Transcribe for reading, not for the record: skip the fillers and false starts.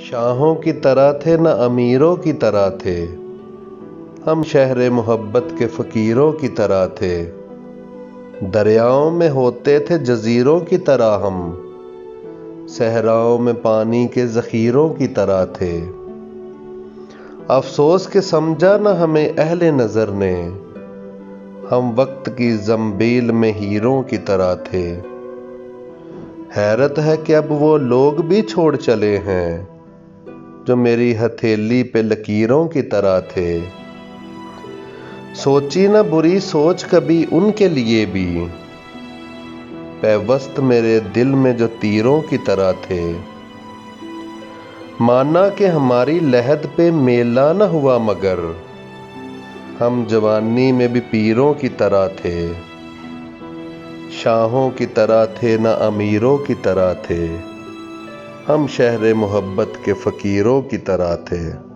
شاہوں کی طرح تھے نہ امیروں کی طرح تھے، ہم شہر محبت کے فقیروں کی طرح تھے۔ دریاؤں میں ہوتے تھے جزیروں کی طرح ہم، صحراؤں میں پانی کے ذخیروں کی طرح تھے۔ افسوس کہ سمجھا نہ ہمیں اہل نظر نے، ہم وقت کی زنبیل میں ہیروں کی طرح تھے۔ حیرت ہے کہ اب وہ لوگ بھی چھوڑ چلے ہیں، جو میری ہتھیلی پہ لکیروں کی طرح تھے۔ سوچی نہ بری سوچ کبھی ان کے لیے بھی، پیوست میرے دل میں جو تیروں کی طرح تھے۔ مانا کہ ہماری لحد پہ میلہ نہ ہوا مگر، ہم جوانی میں بھی پیروں کی طرح تھے۔ شاہوں کی طرح تھے نہ امیروں کی طرح تھے، ہم شہر محبت کے فقیروں کی طرح تھے۔